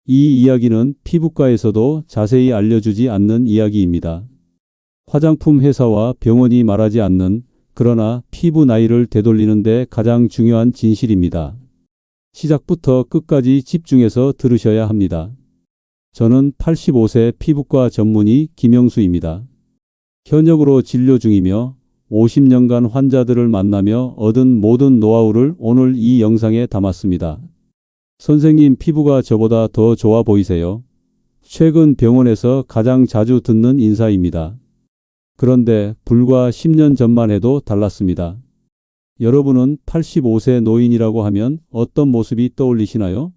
이 이야기는 피부과에서도 자세히 알려주지 않는 이야기입니다. 화장품 회사와 병원이 말하지 않는, 그러나 피부 나이를 되돌리는 데 가장 중요한 진실입니다. 시작부터 끝까지 집중해서 들으셔야 합니다. 저는 85세 피부과 전문의 김영수입니다. 현역으로 진료 중이며 50년간 환자들을 만나며 얻은 모든 노하우를 오늘 이 영상에 담았습니다. 선생님, 피부가 저보다 더 좋아 보이세요? 최근 병원에서 가장 자주 듣는 인사입니다. 그런데 불과 10년 전만 해도 달랐습니다. 여러분은 85세 노인이라고 하면 어떤 모습이 떠올리시나요?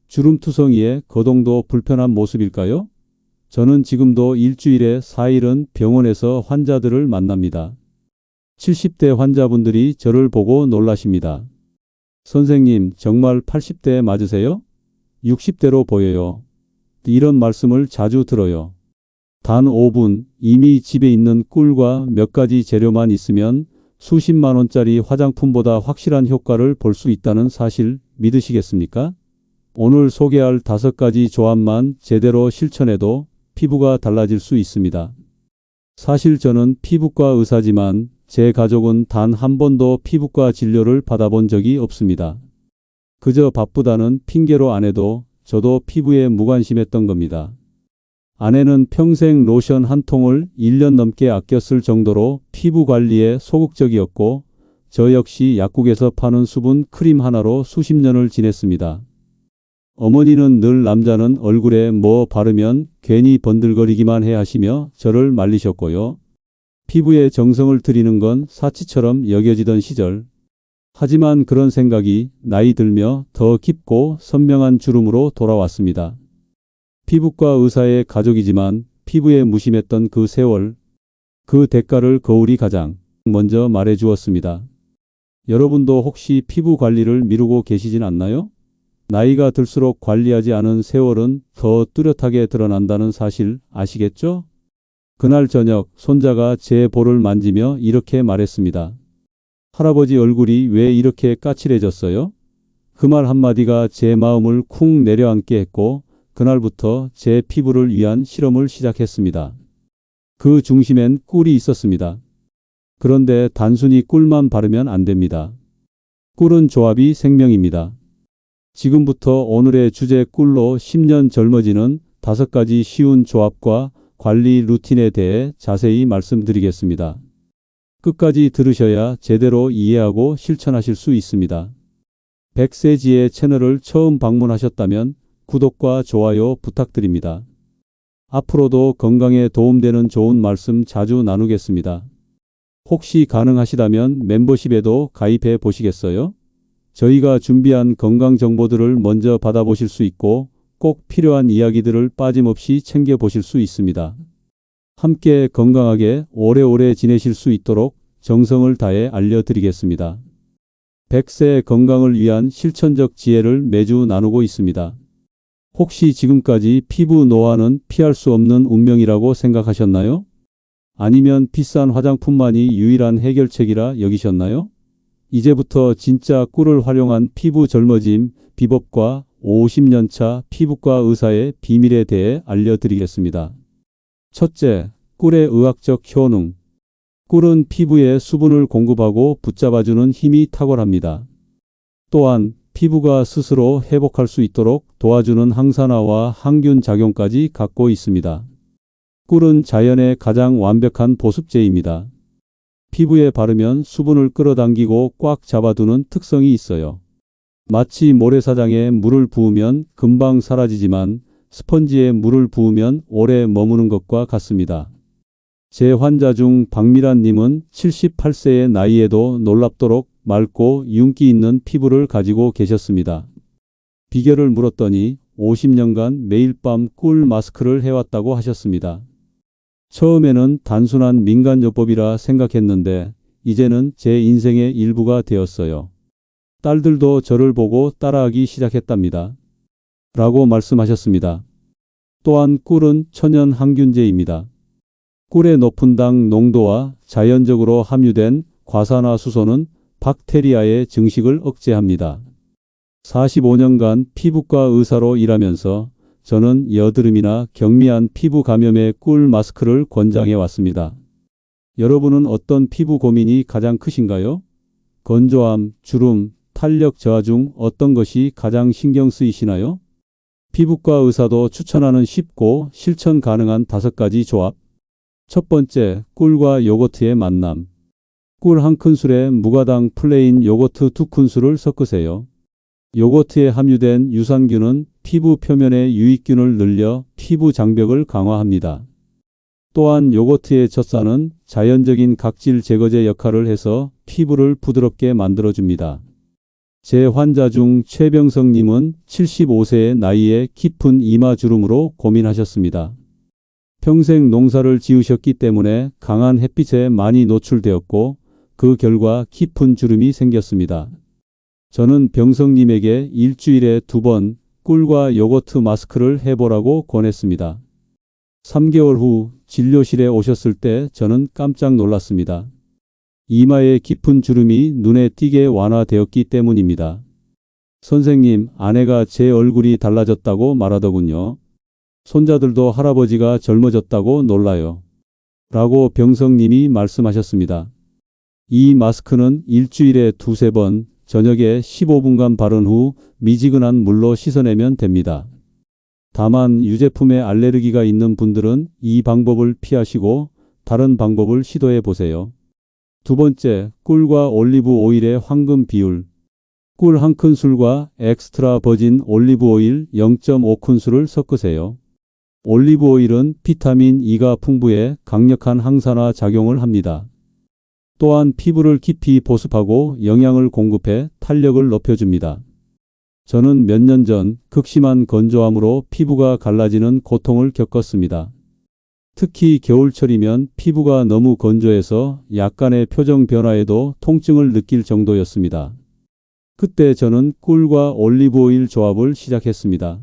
주름투성이에 거동도 불편한 모습일까요? 저는 지금도 일주일에 4일은 병원에서 환자들을 만납니다. 70대 환자분들이 저를 보고 놀라십니다. 선생님, 정말 80대 맞으세요? 60대로 보여요. 이런 말씀을 자주 들어요. 단 5분, 이미 집에 있는 꿀과 몇 가지 재료만 있으면 수십만 원짜리 화장품보다 확실한 효과를 볼 수 있다는 사실 믿으시겠습니까? 오늘 소개할 5가지 조합만 제대로 실천해도 피부가 달라질 수 있습니다. 사실 저는 피부과 의사지만 제 가족은 단 한 번도 피부과 진료를 받아본 적이 없습니다. 그저 바쁘다는 핑계로 안 해도 저도 피부에 무관심했던 겁니다. 아내는 평생 로션 한 통을 1년 넘게 아껴 쓸 정도로 피부 관리에 소극적이었고, 저 역시 약국에서 파는 수분 크림 하나로 수십 년을 지냈습니다. 어머니는 늘 남자는 얼굴에 뭐 바르면 괜히 번들거리기만 해 하시며 저를 말리셨고요. 피부에 정성을 들이는 건 사치처럼 여겨지던 시절. 하지만 그런 생각이 나이 들며 더 깊고 선명한 주름으로 돌아왔습니다. 피부과 의사의 가족이지만 피부에 무심했던 그 세월, 그 대가를 거울이 가장 먼저 말해 주었습니다. 여러분도 혹시 피부 관리를 미루고 계시진 않나요? 나이가 들수록 관리하지 않은 세월은 더 뚜렷하게 드러난다는 사실 아시겠죠? 그날 저녁 손자가 제 볼을 만지며 이렇게 말했습니다. 할아버지 얼굴이 왜 이렇게 까칠해졌어요? 그 말 한마디가 제 마음을 쿵 내려앉게 했고, 그날부터 제 피부를 위한 실험을 시작했습니다. 그 중심엔 꿀이 있었습니다. 그런데 단순히 꿀만 바르면 안 됩니다. 꿀은 조합이 생명입니다. 지금부터 오늘의 주제 꿀로 10년 젊어지는 5가지 쉬운 조합과 관리 루틴에 대해 자세히 말씀드리겠습니다. 끝까지 들으셔야 제대로 이해하고 실천하실 수 있습니다. 백세지의 채널을 처음 방문하셨다면 구독과 좋아요 부탁드립니다. 앞으로도 건강에 도움되는 좋은 말씀 자주 나누겠습니다. 혹시 가능하시다면 멤버십에도 가입해 보시겠어요? 저희가 준비한 건강 정보들을 먼저 받아보실 수 있고 꼭 필요한 이야기들을 빠짐없이 챙겨보실 수 있습니다. 함께 건강하게 오래오래 지내실 수 있도록 정성을 다해 알려드리겠습니다. 100세 건강을 위한 실천적 지혜를 매주 나누고 있습니다. 혹시 지금까지 피부 노화는 피할 수 없는 운명이라고 생각하셨나요? 아니면 비싼 화장품만이 유일한 해결책이라 여기셨나요? 이제부터 진짜 꿀을 활용한 피부 젊어짐 비법과 50년차 피부과 의사의 비밀에 대해 알려드리겠습니다. 첫째, 꿀의 의학적 효능. 꿀은 피부에 수분을 공급하고 붙잡아주는 힘이 탁월합니다. 또한 피부가 스스로 회복할 수 있도록 도와주는 항산화와 항균 작용까지 갖고 있습니다. 꿀은 자연의 가장 완벽한 보습제입니다. 피부에 바르면 수분을 끌어당기고 꽉 잡아두는 특성이 있어요. 마치 모래사장에 물을 부으면 금방 사라지지만 스펀지에 물을 부으면 오래 머무는 것과 같습니다. 제 환자 중 박미란 님은 78세의 나이에도 놀랍도록 맑고 윤기 있는 피부를 가지고 계셨습니다. 비결을 물었더니 50년간 매일 밤 꿀 마스크를 해왔다고 하셨습니다. 처음에는 단순한 민간요법이라 생각했는데 이제는 제 인생의 일부가 되었어요. 딸들도 저를 보고 따라하기 시작했답니다. 라고 말씀하셨습니다. 또한 꿀은 천연 항균제입니다. 꿀의 높은 당 농도와 자연적으로 함유된 과산화수소는 박테리아의 증식을 억제합니다. 45년간 피부과 의사로 일하면서 저는 여드름이나 경미한 피부 감염에 꿀 마스크를 권장해 왔습니다. 여러분은 어떤 피부 고민이 가장 크신가요? 건조함, 주름, 탄력 저하 중 어떤 것이 가장 신경 쓰이시나요? 피부과 의사도 추천하는 쉽고 실천 가능한 5가지 조합. 첫 번째, 꿀과 요거트의 만남. 꿀 1큰술에 무가당 플레인 요거트 2큰술을 섞으세요. 요거트에 함유된 유산균은 피부 표면의 유익균을 늘려 피부 장벽을 강화합니다. 또한 요거트의 젖산은 자연적인 각질 제거제 역할을 해서 피부를 부드럽게 만들어줍니다. 제 환자 중 최병성님은 75세의 나이에 깊은 이마주름으로 고민하셨습니다. 평생 농사를 지으셨기 때문에 강한 햇빛에 많이 노출되었고 그 결과 깊은 주름이 생겼습니다. 저는 병성님에게 일주일에 2번 꿀과 요거트 마스크를 해보라고 권했습니다. 3개월 후 진료실에 오셨을 때 저는 깜짝 놀랐습니다. 이마에 깊은 주름이 눈에 띄게 완화되었기 때문입니다. 선생님, 아내가 제 얼굴이 달라졌다고 말하더군요. 손자들도 할아버지가 젊어졌다고 놀라요. 라고 병성님이 말씀하셨습니다. 이 마스크는 일주일에 2~3번, 저녁에 15분간 바른 후 미지근한 물로 씻어내면 됩니다. 다만 유제품에 알레르기가 있는 분들은 이 방법을 피하시고 다른 방법을 시도해 보세요. 두 번째, 꿀과 올리브 오일의 황금 비율. 꿀 1큰술과 엑스트라 버진 올리브 오일 0.5큰술을 섞으세요. 올리브 오일은 비타민 E가 풍부해 강력한 항산화 작용을 합니다. 또한 피부를 깊이 보습하고 영양을 공급해 탄력을 높여줍니다. 저는 몇 년 전 극심한 건조함으로 피부가 갈라지는 고통을 겪었습니다. 특히 겨울철이면 피부가 너무 건조해서 약간의 표정 변화에도 통증을 느낄 정도였습니다. 그때 저는 꿀과 올리브 오일 조합을 시작했습니다.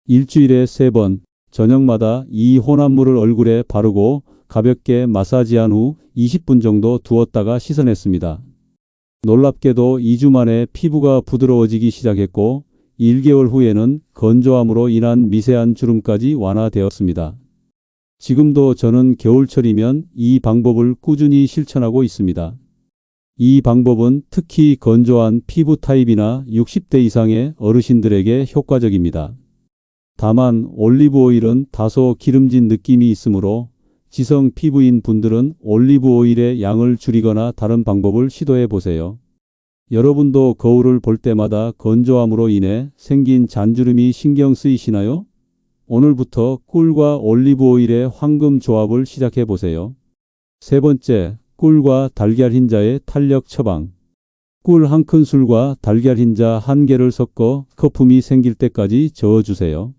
일주일에 3번, 저녁마다 이 혼합물을 얼굴에 바르고 가볍게 마사지한 후 20분 정도 두었다가 씻어냈습니다. 놀랍게도 2주 만에 피부가 부드러워지기 시작했고 1개월 후에는 건조함으로 인한 미세한 주름까지 완화되었습니다. 지금도 저는 겨울철이면 이 방법을 꾸준히 실천하고 있습니다. 이 방법은 특히 건조한 피부 타입이나 60대 이상의 어르신들에게 효과적입니다. 다만 올리브 오일은 다소 기름진 느낌이 있으므로 지성 피부인 분들은 올리브 오일의 양을 줄이거나 다른 방법을 시도해 보세요. 여러분도 거울을 볼 때마다 건조함으로 인해 생긴 잔주름이 신경 쓰이시나요? 오늘부터 꿀과 올리브 오일의 황금 조합을 시작해 보세요. 세 번째, 꿀과 달걀 흰자의 탄력 처방. 꿀 1큰술과 달걀 흰자 1개를 섞어 거품이 생길 때까지 저어주세요.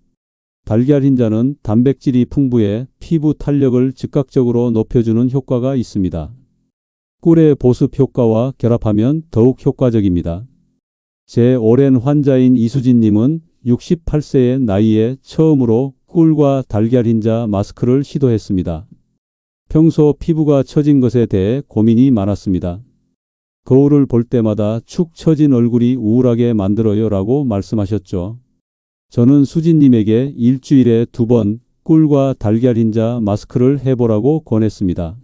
달걀 흰자는 단백질이 풍부해 피부 탄력을 즉각적으로 높여주는 효과가 있습니다. 꿀의 보습 효과와 결합하면 더욱 효과적입니다. 제 오랜 환자인 이수진님은 68세의 나이에 처음으로 꿀과 달걀 흰자 마스크를 시도했습니다. 평소 피부가 처진 것에 대해 고민이 많았습니다. 거울을 볼 때마다 축 처진 얼굴이 우울하게 만들어요 라고 말씀하셨죠. 저는 수진님에게 일주일에 2번 꿀과 달걀 흰자 마스크를 해보라고 권했습니다.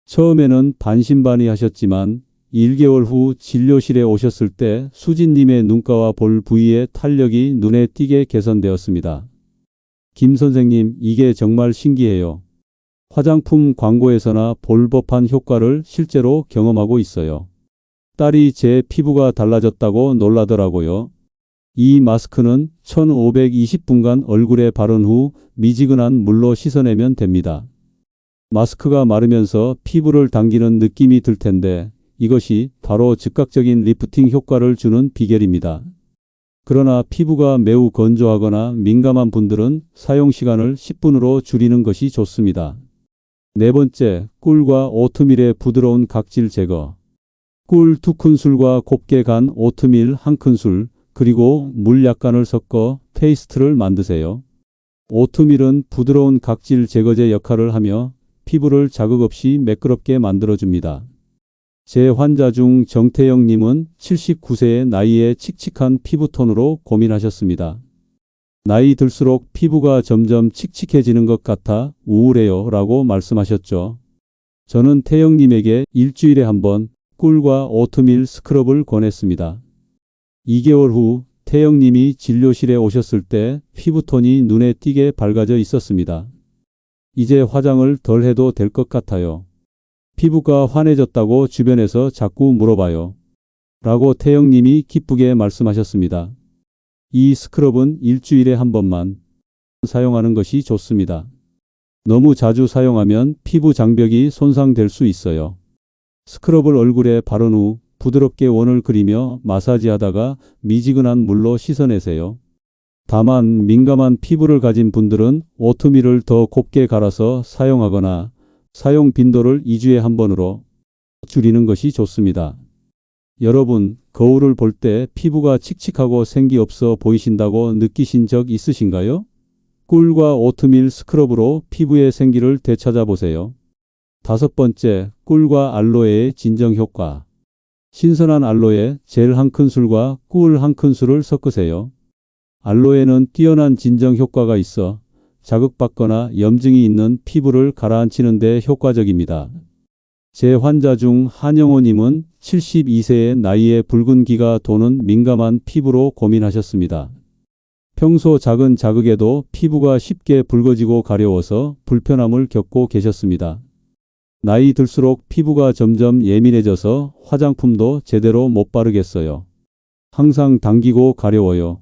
처음에는 반신반의하셨지만 1개월 후 진료실에 오셨을 때 수진님의 눈가와 볼 부위의 탄력이 눈에 띄게 개선되었습니다. 김 선생님, 이게 정말 신기해요. 화장품 광고에서나 볼 법한 효과를 실제로 경험하고 있어요. 딸이 제 피부가 달라졌다고 놀라더라고요. 이 마스크는 1520분간 얼굴에 바른 후 미지근한 물로 씻어내면 됩니다. 마스크가 마르면서 피부를 당기는 느낌이 들 텐데 이것이 바로 즉각적인 리프팅 효과를 주는 비결입니다. 그러나 피부가 매우 건조하거나 민감한 분들은 사용 시간을 10분으로 줄이는 것이 좋습니다. 네 번째, 꿀과 오트밀의 부드러운 각질 제거. 꿀 2큰술과 곱게 간 오트밀 1큰술, 그리고 물 약간을 섞어 페이스트를 만드세요. 오트밀은 부드러운 각질 제거제 역할을 하며 피부를 자극 없이 매끄럽게 만들어줍니다. 제 환자 중 정태영님은 79세의 나이에 칙칙한 피부톤으로 고민하셨습니다. 나이 들수록 피부가 점점 칙칙해지는 것 같아 우울해요 라고 말씀하셨죠. 저는 태영님에게 일주일에 한 번 꿀과 오트밀 스크럽을 권했습니다. 2개월 후 태영님이 진료실에 오셨을 때 피부톤이 눈에 띄게 밝아져 있었습니다. 이제 화장을 덜 해도 될 것 같아요. 피부가 환해졌다고 주변에서 자꾸 물어봐요. 라고 태영님이 기쁘게 말씀하셨습니다. 이 스크럽은 일주일에 한 번만 사용하는 것이 좋습니다. 너무 자주 사용하면 피부 장벽이 손상될 수 있어요. 스크럽을 얼굴에 바른 후 부드럽게 원을 그리며 마사지하다가 미지근한 물로 씻어내세요. 다만 민감한 피부를 가진 분들은 오트밀을 더 곱게 갈아서 사용하거나 사용 빈도를 2주에 한 번으로 줄이는 것이 좋습니다. 여러분, 거울을 볼 때 피부가 칙칙하고 생기 없어 보이신다고 느끼신 적 있으신가요? 꿀과 오트밀 스크럽으로 피부의 생기를 되찾아 보세요. 5번째, 꿀과 알로에의 진정 효과. 신선한 알로에 젤 1큰술과 꿀 1큰술을 섞으세요. 알로에는 뛰어난 진정 효과가 있어 자극받거나 염증이 있는 피부를 가라앉히는 데 효과적입니다. 제 환자 중 한영호님은 72세의 나이에 붉은기가 도는 민감한 피부로 고민하셨습니다. 평소 작은 자극에도 피부가 쉽게 붉어지고 가려워서 불편함을 겪고 계셨습니다. 나이 들수록 피부가 점점 예민해져서 화장품도 제대로 못 바르겠어요. 항상 당기고 가려워요.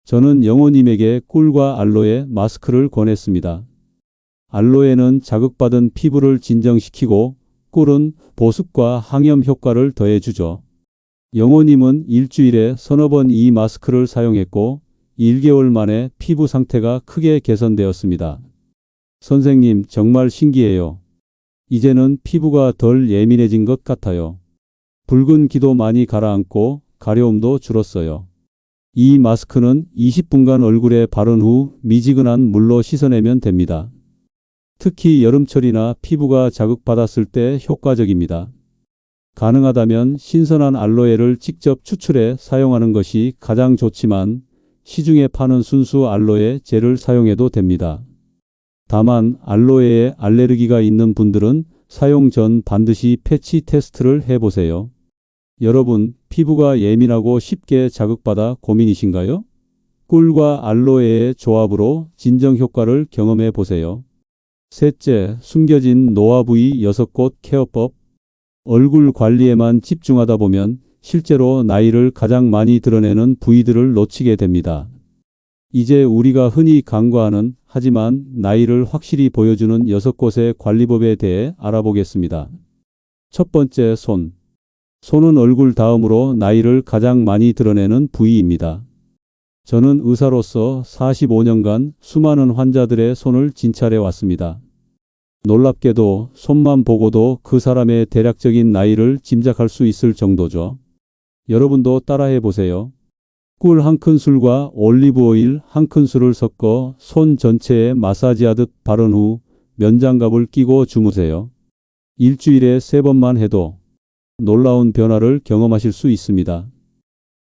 저는 영호님에게 꿀과 알로에 마스크를 권했습니다. 알로에는 자극받은 피부를 진정시키고 꿀은 보습과 항염 효과를 더해주죠. 영호님은 일주일에 서너 번 이 마스크를 사용했고 1개월 만에 피부 상태가 크게 개선되었습니다. 선생님, 정말 신기해요. 이제는 피부가 덜 예민해진 것 같아요. 붉은 기도 많이 가라앉고 가려움도 줄었어요. 이 마스크는 20분간 얼굴에 바른 후 미지근한 물로 씻어내면 됩니다. 특히 여름철이나 피부가 자극받았을 때 효과적입니다. 가능하다면 신선한 알로에를 직접 추출해 사용하는 것이 가장 좋지만 시중에 파는 순수 알로에 젤을 사용해도 됩니다. 다만 알로에에 알레르기가 있는 분들은 사용 전 반드시 패치 테스트를 해보세요. 여러분, 피부가 예민하고 쉽게 자극받아 고민이신가요? 꿀과 알로에의 조합으로 진정 효과를 경험해 보세요. 셋째, 숨겨진 노화 부위 6곳 케어법. 얼굴 관리에만 집중하다 보면 실제로 나이를 가장 많이 드러내는 부위들을 놓치게 됩니다. 이제 우리가 흔히 간과하는 하지만 나이를 확실히 보여주는 6곳의 관리법에 대해 알아보겠습니다. 첫 번째, 손. 손은 얼굴 다음으로 나이를 가장 많이 드러내는 부위입니다. 저는 의사로서 45년간 수많은 환자들의 손을 진찰해 왔습니다. 놀랍게도 손만 보고도 그 사람의 대략적인 나이를 짐작할 수 있을 정도죠. 여러분도 따라해 보세요. 꿀 1큰술과 올리브 오일 1큰술을 섞어 손 전체에 마사지하듯 바른 후 면장갑을 끼고 주무세요. 일주일에 3번만 해도 놀라운 변화를 경험하실 수 있습니다.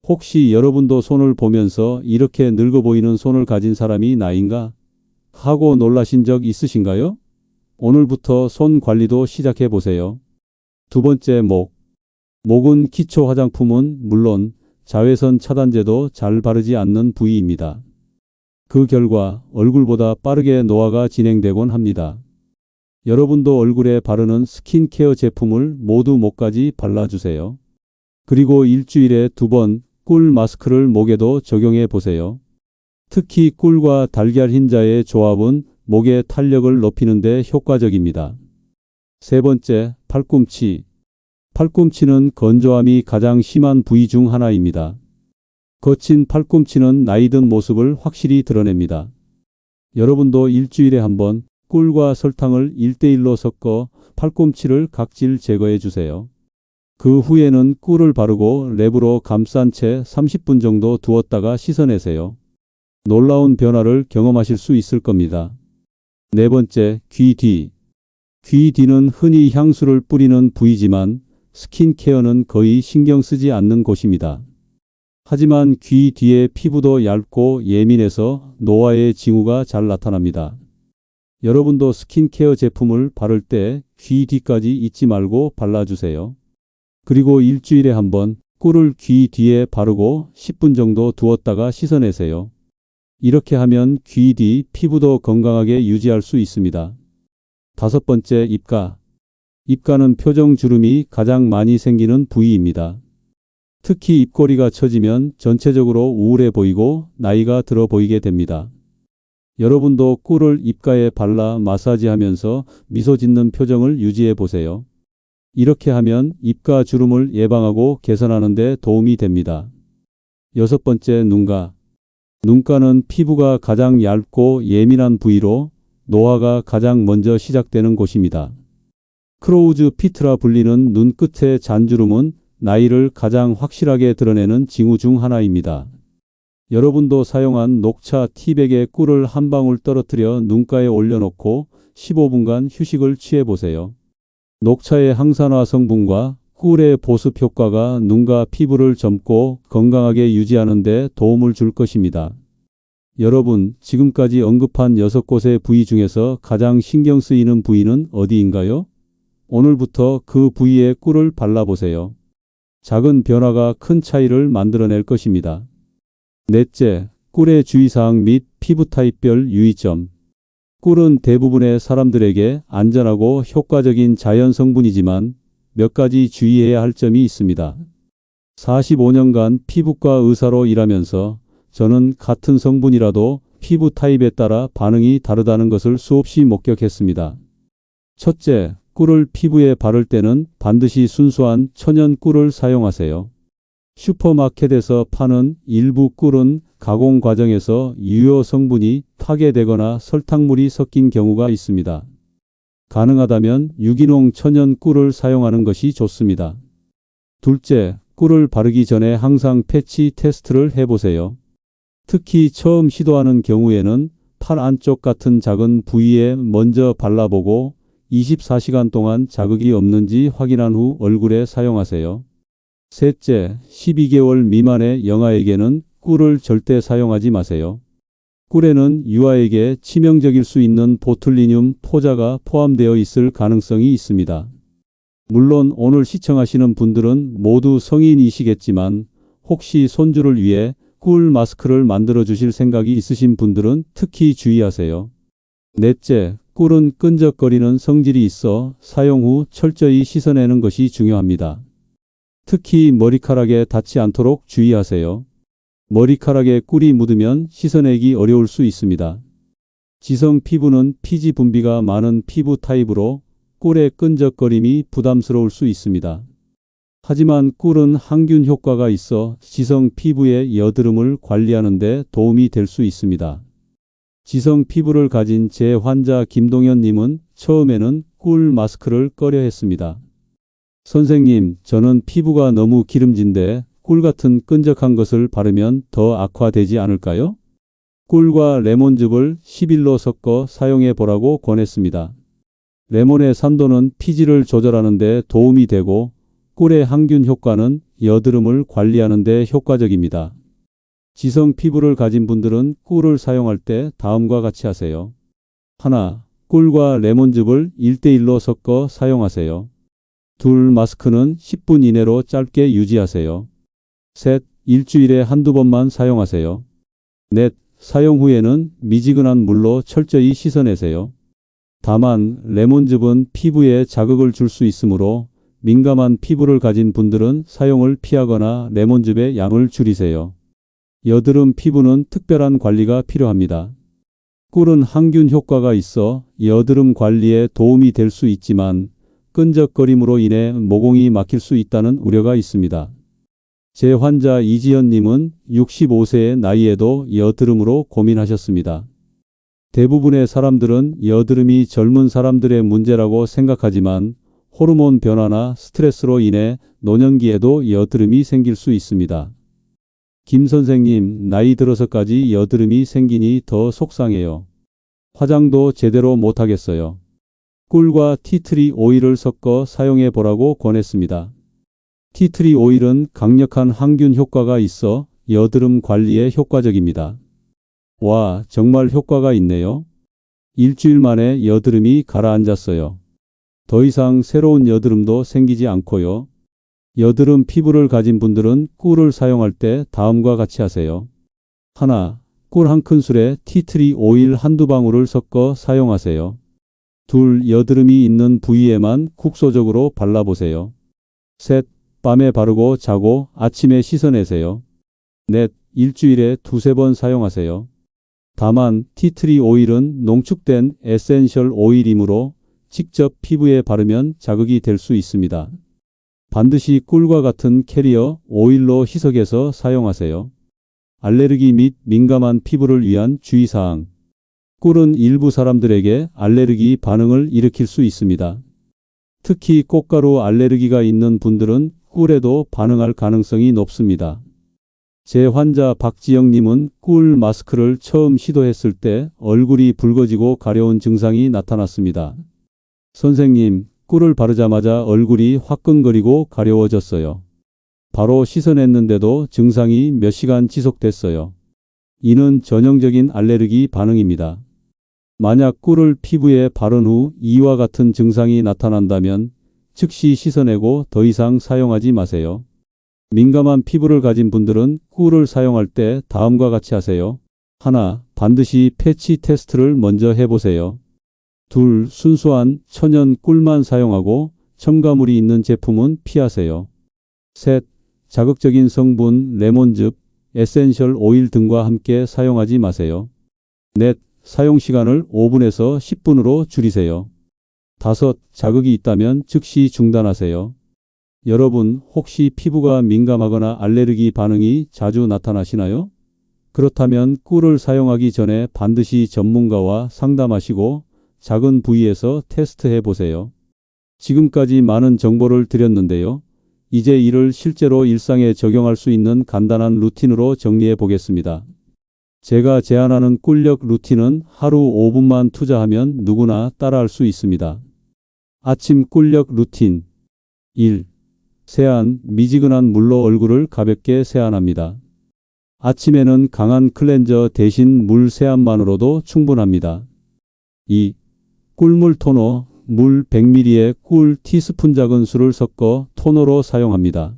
혹시 여러분도 손을 보면서 이렇게 늙어 보이는 손을 가진 사람이 나인가 하고 놀라신 적 있으신가요? 오늘부터 손 관리도 시작해 보세요. 두 번째, 목. 목은 기초 화장품은 물론 자외선 차단제도 잘 바르지 않는 부위입니다. 그 결과 얼굴보다 빠르게 노화가 진행되곤 합니다. 여러분도 얼굴에 바르는 스킨케어 제품을 모두 목까지 발라주세요. 그리고 일주일에 2번 꿀 마스크를 목에도 적용해 보세요. 특히 꿀과 달걀 흰자의 조합은 목의 탄력을 높이는 데 효과적입니다. 세 번째, 팔꿈치. 팔꿈치는 건조함이 가장 심한 부위 중 하나입니다. 거친 팔꿈치는 나이 든 모습을 확실히 드러냅니다. 여러분도 일주일에 한 번 꿀과 설탕을 1:1로 섞어 팔꿈치를 각질 제거해 주세요. 그 후에는 꿀을 바르고 랩으로 감싼 채 30분 정도 두었다가 씻어내세요. 놀라운 변화를 경험하실 수 있을 겁니다. 네 번째, 귀 뒤. 귀 뒤는 흔히 향수를 뿌리는 부위지만 스킨케어는 거의 신경 쓰지 않는 곳입니다. 하지만 귀 뒤에 피부도 얇고 예민해서 노화의 징후가 잘 나타납니다. 여러분도 스킨케어 제품을 바를 때 귀 뒤까지 잊지 말고 발라주세요. 그리고 일주일에 한 번 꿀을 귀 뒤에 바르고 10분 정도 두었다가 씻어내세요. 이렇게 하면 귀 뒤 피부도 건강하게 유지할 수 있습니다. 5번째, 입가. 입가는 표정 주름이 가장 많이 생기는 부위입니다. 특히 입꼬리가 처지면 전체적으로 우울해 보이고 나이가 들어 보이게 됩니다. 여러분도 꿀을 입가에 발라 마사지하면서 미소 짓는 표정을 유지해 보세요. 이렇게 하면 입가 주름을 예방하고 개선하는 데 도움이 됩니다. 6번째, 눈가. 눈가는 피부가 가장 얇고 예민한 부위로 노화가 가장 먼저 시작되는 곳입니다. 크로우즈 피트라 불리는 눈 끝의 잔주름은 나이를 가장 확실하게 드러내는 징후 중 하나입니다. 여러분도 사용한 녹차 티백에 꿀을 한 방울 떨어뜨려 눈가에 올려놓고 15분간 휴식을 취해보세요. 녹차의 항산화 성분과 꿀의 보습 효과가 눈과 피부를 젊고 건강하게 유지하는 데 도움을 줄 것입니다. 여러분, 지금까지 언급한 6곳의 부위 중에서 가장 신경 쓰이는 부위는 어디인가요? 오늘부터 그 부위에 꿀을 발라보세요. 작은 변화가 큰 차이를 만들어낼 것입니다. 넷째, 꿀의 주의사항 및 피부 타입별 유의점. 꿀은 대부분의 사람들에게 안전하고 효과적인 자연 성분이지만 몇 가지 주의해야 할 점이 있습니다. 45년간 피부과 의사로 일하면서 저는 같은 성분이라도 피부 타입에 따라 반응이 다르다는 것을 수없이 목격했습니다. 첫째, 꿀을 피부에 바를 때는 반드시 순수한 천연 꿀을 사용하세요. 슈퍼마켓에서 파는 일부 꿀은 가공 과정에서 유효 성분이 파괴되거나 설탕물이 섞인 경우가 있습니다. 가능하다면 유기농 천연 꿀을 사용하는 것이 좋습니다. 둘째, 꿀을 바르기 전에 항상 패치 테스트를 해보세요. 특히 처음 시도하는 경우에는 팔 안쪽 같은 작은 부위에 먼저 발라보고 24시간 동안 자극이 없는지 확인한 후 얼굴에 사용하세요. 셋째, 12개월 미만의 영아에게는 꿀을 절대 사용하지 마세요. 꿀에는 유아에게 치명적일 수 있는 보툴리늄 포자가 포함되어 있을 가능성이 있습니다. 물론 오늘 시청하시는 분들은 모두 성인이시겠지만 혹시 손주를 위해 꿀 마스크를 만들어 주실 생각이 있으신 분들은 특히 주의하세요. 넷째, 꿀은 끈적거리는 성질이 있어 사용 후 철저히 씻어내는 것이 중요합니다. 특히 머리카락에 닿지 않도록 주의하세요. 머리카락에 꿀이 묻으면 씻어내기 어려울 수 있습니다. 지성 피부는 피지 분비가 많은 피부 타입으로 꿀의 끈적거림이 부담스러울 수 있습니다. 하지만 꿀은 항균 효과가 있어 지성 피부의 여드름을 관리하는 데 도움이 될 수 있습니다. 지성 피부를 가진 제 환자 김동현 님은 처음에는 꿀 마스크를 꺼려 했습니다. 선생님, 저는 피부가 너무 기름진데 꿀 같은 끈적한 것을 바르면 더 악화되지 않을까요? 꿀과 레몬즙을 10일로 섞어 사용해 보라고 권했습니다. 레몬의 산도는 피지를 조절하는 데 도움이 되고 꿀의 항균 효과는 여드름을 관리하는 데 효과적입니다. 지성 피부를 가진 분들은 꿀을 사용할 때 다음과 같이 하세요. 하나, 꿀과 레몬즙을 1:1로 섞어 사용하세요. 둘, 마스크는 10분 이내로 짧게 유지하세요. 셋, 일주일에 한두 번만 사용하세요. 넷, 사용 후에는 미지근한 물로 철저히 씻어내세요. 다만 레몬즙은 피부에 자극을 줄 수 있으므로 민감한 피부를 가진 분들은 사용을 피하거나 레몬즙의 양을 줄이세요. 여드름 피부는 특별한 관리가 필요합니다. 꿀은 항균 효과가 있어 여드름 관리에 도움이 될 수 있지만 끈적거림으로 인해 모공이 막힐 수 있다는 우려가 있습니다. 제 환자 이지연 님은 65세의 나이에도 여드름으로 고민하셨습니다. 대부분의 사람들은 여드름이 젊은 사람들의 문제라고 생각하지만 호르몬 변화나 스트레스로 인해 노년기에도 여드름이 생길 수 있습니다. 김 선생님, 나이 들어서까지 여드름이 생기니 더 속상해요. 화장도 제대로 못하겠어요. 꿀과 티트리 오일을 섞어 사용해 보라고 권했습니다. 티트리 오일은 강력한 항균 효과가 있어 여드름 관리에 효과적입니다. 와, 정말 효과가 있네요. 일주일 만에 여드름이 가라앉았어요. 더 이상 새로운 여드름도 생기지 않고요. 여드름 피부를 가진 분들은 꿀을 사용할 때 다음과 같이 하세요. 하나, 꿀 한 큰술에 티트리 오일 한두 방울을 섞어 사용하세요. 둘, 여드름이 있는 부위에만 국소적으로 발라보세요. 셋, 밤에 바르고 자고 아침에 씻어내세요. 넷, 일주일에 두세 번 사용하세요. 다만 티트리 오일은 농축된 에센셜 오일이므로 직접 피부에 바르면 자극이 될 수 있습니다. 반드시 꿀과 같은 캐리어 오일로 희석해서 사용하세요. 알레르기 및 민감한 피부를 위한 주의사항. 꿀은 일부 사람들에게 알레르기 반응을 일으킬 수 있습니다. 특히 꽃가루 알레르기가 있는 분들은 꿀에도 반응할 가능성이 높습니다. 제 환자 박지영님은 꿀 마스크를 처음 시도했을 때 얼굴이 붉어지고 가려운 증상이 나타났습니다. 선생님, 꿀을 바르자마자 얼굴이 화끈거리고 가려워졌어요. 바로 씻어냈는데도 증상이 몇 시간 지속됐어요. 이는 전형적인 알레르기 반응입니다. 만약 꿀을 피부에 바른 후 이와 같은 증상이 나타난다면 즉시 씻어내고 더 이상 사용하지 마세요. 민감한 피부를 가진 분들은 꿀을 사용할 때 다음과 같이 하세요. 하나, 반드시 패치 테스트를 먼저 해보세요. 둘, 순수한 천연 꿀만 사용하고 첨가물이 있는 제품은 피하세요. 셋, 자극적인 성분, 레몬즙, 에센셜 오일 등과 함께 사용하지 마세요. 넷, 사용 시간을 5분에서 10분으로 줄이세요. 다섯, 자극이 있다면 즉시 중단하세요. 여러분, 혹시 피부가 민감하거나 알레르기 반응이 자주 나타나시나요? 그렇다면 꿀을 사용하기 전에 반드시 전문가와 상담하시고 작은 부위에서 테스트해 보세요. 지금까지 많은 정보를 드렸는데요. 이제 이를 실제로 일상에 적용할 수 있는 간단한 루틴으로 정리해 보겠습니다. 제가 제안하는 꿀력 루틴은 하루 5분만 투자하면 누구나 따라할 수 있습니다. 아침 꿀력 루틴 1. 세안, 미지근한 물로 얼굴을 가볍게 세안합니다. 아침에는 강한 클렌저 대신 물 세안만으로도 충분합니다. 2. 꿀물 토너, 물 100ml에 꿀 티스푼 작은 수를 섞어 토너로 사용합니다.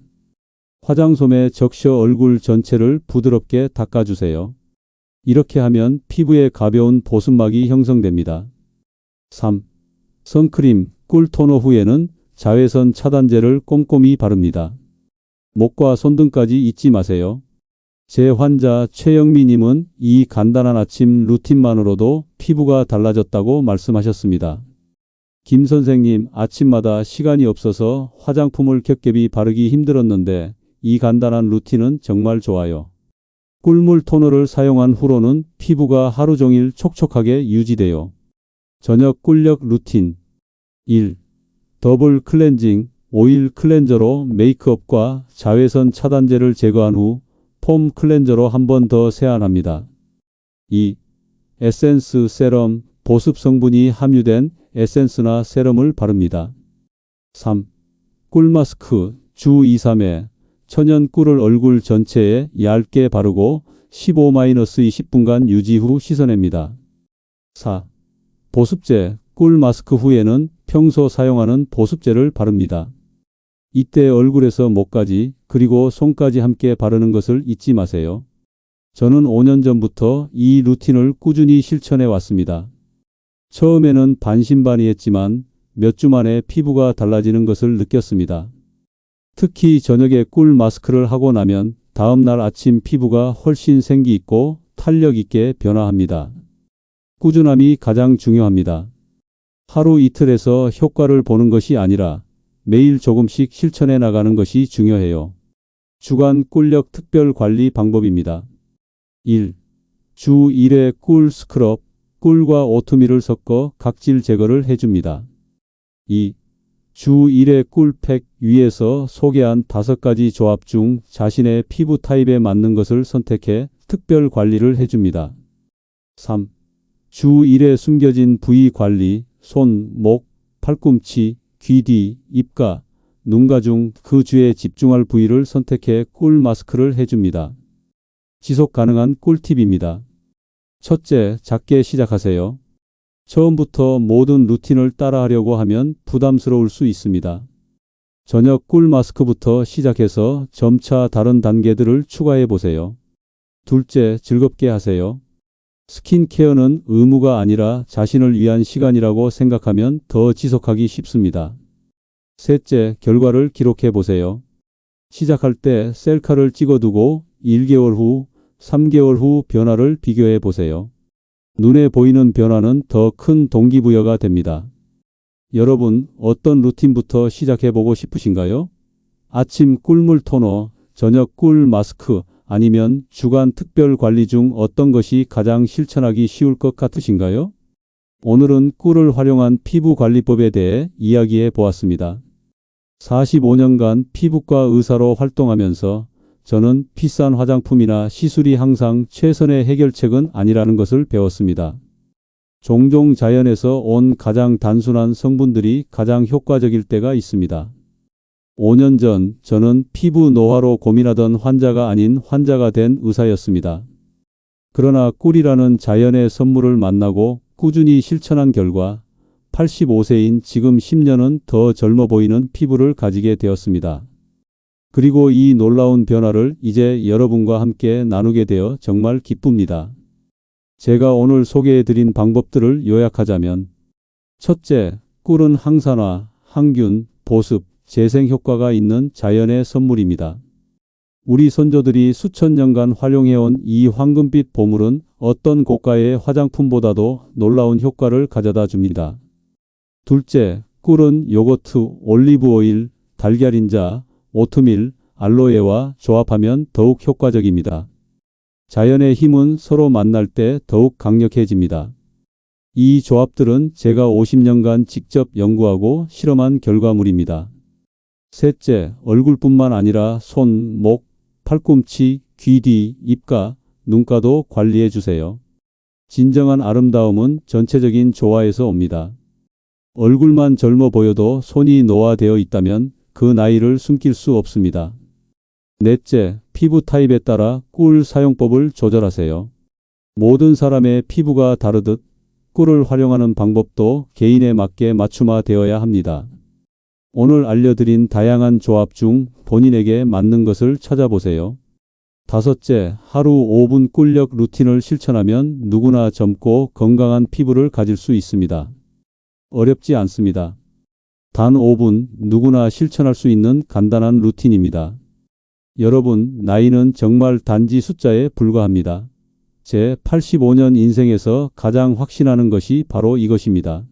화장솜에 적셔 얼굴 전체를 부드럽게 닦아주세요. 이렇게 하면 피부에 가벼운 보습막이 형성됩니다. 3. 선크림, 꿀 토너 후에는 자외선 차단제를 꼼꼼히 바릅니다. 목과 손등까지 잊지 마세요. 제 환자 최영미님은 이 간단한 아침 루틴만으로도 피부가 달라졌다고 말씀하셨습니다. 김 선생님, 아침마다 시간이 없어서 화장품을 겹겹이 바르기 힘들었는데 이 간단한 루틴은 정말 좋아요. 꿀물 토너를 사용한 후로는 피부가 하루 종일 촉촉하게 유지돼요. 저녁 꿀력 루틴 1. 더블 클렌징, 오일 클렌저로 메이크업과 자외선 차단제를 제거한 후 폼 클렌저로 한 번 더 세안합니다. 2. 에센스 세럼, 보습 성분이 함유된 에센스나 세럼을 바릅니다. 3. 꿀 마스크, 주 2-3회, 천연 꿀을 얼굴 전체에 얇게 바르고 15-20분간 유지 후 씻어냅니다. 4. 보습제, 꿀 마스크 후에는 평소 사용하는 보습제를 바릅니다. 이때 얼굴에서 목까지 그리고 손까지 함께 바르는 것을 잊지 마세요. 저는 5년 전부터 이 루틴을 꾸준히 실천해 왔습니다. 처음에는 반신반의했지만 몇 주 만에 피부가 달라지는 것을 느꼈습니다. 특히 저녁에 꿀 마스크를 하고 나면 다음 날 아침 피부가 훨씬 생기 있고 탄력 있게 변화합니다. 꾸준함이 가장 중요합니다. 하루 이틀에서 효과를 보는 것이 아니라 매일 조금씩 실천해 나가는 것이 중요해요. 주간 꿀력 특별 관리 방법입니다. 1. 주 1회 꿀 스크럽, 꿀과 오트밀을 섞어 각질 제거를 해줍니다. 2. 주 1회 꿀팩 위에서 소개한 5가지 조합 중 자신의 피부 타입에 맞는 것을 선택해 특별 관리를 해줍니다. 3. 주 1회 숨겨진 부위 관리, 손, 목, 팔꿈치, 귀 뒤, 입가, 눈가 중 그 주에 집중할 부위를 선택해 꿀 마스크를 해줍니다. 지속 가능한 꿀팁입니다. 첫째, 작게 시작하세요. 처음부터 모든 루틴을 따라하려고 하면 부담스러울 수 있습니다. 저녁 꿀 마스크부터 시작해서 점차 다른 단계들을 추가해 보세요. 둘째, 즐겁게 하세요. 스킨케어는 의무가 아니라 자신을 위한 시간이라고 생각하면 더 지속하기 쉽습니다. 셋째, 결과를 기록해 보세요. 시작할 때 셀카를 찍어두고 1개월 후, 3개월 후 변화를 비교해 보세요. 눈에 보이는 변화는 더 큰 동기부여가 됩니다. 여러분, 어떤 루틴부터 시작해 보고 싶으신가요? 아침 꿀물 토너, 저녁 꿀 마스크, 아니면 주간 특별 관리 중 어떤 것이 가장 실천하기 쉬울 것 같으신가요? 오늘은 꿀을 활용한 피부 관리법에 대해 이야기해 보았습니다. 45년간 피부과 의사로 활동하면서 저는 비싼 화장품이나 시술이 항상 최선의 해결책은 아니라는 것을 배웠습니다. 종종 자연에서 온 가장 단순한 성분들이 가장 효과적일 때가 있습니다. 5년 전 저는 피부 노화로 고민하던 환자가 아닌 환자가 된 의사였습니다. 그러나 꿀이라는 자연의 선물을 만나고 꾸준히 실천한 결과 85세인 지금 10년은 더 젊어 보이는 피부를 가지게 되었습니다. 그리고 이 놀라운 변화를 이제 여러분과 함께 나누게 되어 정말 기쁩니다. 제가 오늘 소개해드린 방법들을 요약하자면, 첫째, 꿀은 항산화, 항균, 보습, 재생 효과가 있는 자연의 선물입니다. 우리 선조들이 수천 년간 활용해온 이 황금빛 보물은 어떤 고가의 화장품보다도 놀라운 효과를 가져다 줍니다. 둘째, 꿀은 요거트, 올리브오일, 달걀인자, 오트밀, 알로에와 조합하면 더욱 효과적입니다. 자연의 힘은 서로 만날 때 더욱 강력해집니다. 이 조합들은 제가 50년간 직접 연구하고 실험한 결과물입니다. 셋째, 얼굴뿐만 아니라 손, 목, 팔꿈치, 귀 뒤, 입가, 눈가도 관리해 주세요. 진정한 아름다움은 전체적인 조화에서 옵니다. 얼굴만 젊어 보여도 손이 노화되어 있다면 그 나이를 숨길 수 없습니다. 넷째, 피부 타입에 따라 꿀 사용법을 조절하세요. 모든 사람의 피부가 다르듯 꿀을 활용하는 방법도 개인에 맞게 맞춤화되어야 합니다. 오늘 알려드린 다양한 조합 중 본인에게 맞는 것을 찾아보세요. 다섯째, 하루 5분 꿀력 루틴을 실천하면 누구나 젊고 건강한 피부를 가질 수 있습니다. 어렵지 않습니다. 단 5분 누구나 실천할 수 있는 간단한 루틴입니다. 여러분, 나이는 정말 단지 숫자에 불과합니다. 제 85년 인생에서 가장 확신하는 것이 바로 이것입니다.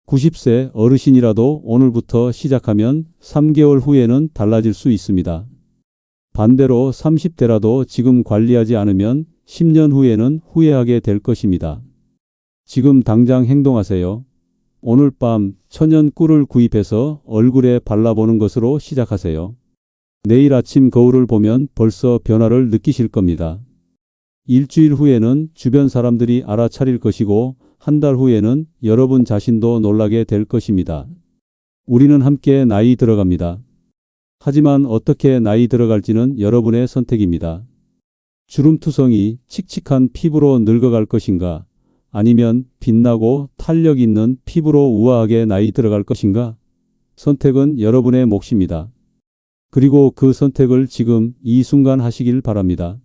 90세 어르신이라도 오늘부터 시작하면 3개월 후에는 달라질 수 있습니다. 반대로 30대라도 지금 관리하지 않으면 10년 후에는 후회하게 될 것입니다. 지금 당장 행동하세요. 오늘 밤 천연 꿀을 구입해서 얼굴에 발라보는 것으로 시작하세요. 내일 아침 거울을 보면 벌써 변화를 느끼실 겁니다. 일주일 후에는 주변 사람들이 알아차릴 것이고 한 달 후에는 여러분 자신도 놀라게 될 것입니다. 우리는 함께 나이 들어갑니다. 하지만 어떻게 나이 들어갈지는 여러분의 선택입니다. 주름투성이 칙칙한 피부로 늙어갈 것인가? 아니면 빛나고 탄력 있는 피부로 우아하게 나이 들어갈 것인가? 선택은 여러분의 몫입니다. 그리고 그 선택을 지금 이 순간 하시길 바랍니다.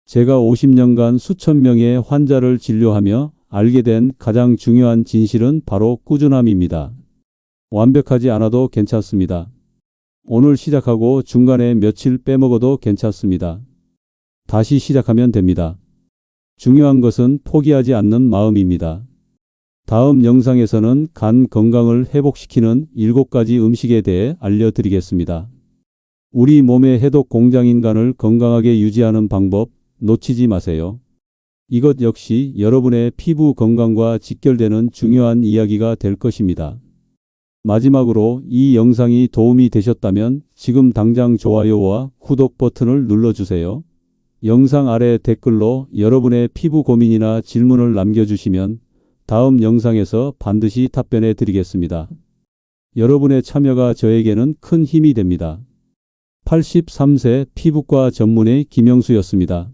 제가 50년간 수천 명의 환자를 진료하며 알게 된 가장 중요한 진실은 바로 꾸준함입니다. 완벽하지 않아도 괜찮습니다. 오늘 시작하고 중간에 며칠 빼먹어도 괜찮습니다. 다시 시작하면 됩니다. 중요한 것은 포기하지 않는 마음입니다. 다음 영상에서는 간 건강을 회복시키는 7가지 음식에 대해 알려드리겠습니다. 우리 몸의 해독 공장인 간을 건강하게 유지하는 방법 놓치지 마세요. 이것 역시 여러분의 피부 건강과 직결되는 중요한 이야기가 될 것입니다. 마지막으로 이 영상이 도움이 되셨다면 지금 당장 좋아요와 구독 버튼을 눌러주세요. 영상 아래 댓글로 여러분의 피부 고민이나 질문을 남겨주시면 다음 영상에서 반드시 답변해 드리겠습니다. 여러분의 참여가 저에게는 큰 힘이 됩니다. 83세 피부과 전문의 김영수였습니다.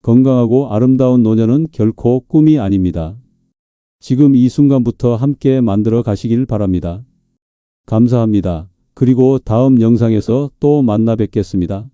건강하고 아름다운 노년은 결코 꿈이 아닙니다. 지금 이 순간부터 함께 만들어 가시길 바랍니다. 감사합니다. 그리고 다음 영상에서 또 만나 뵙겠습니다.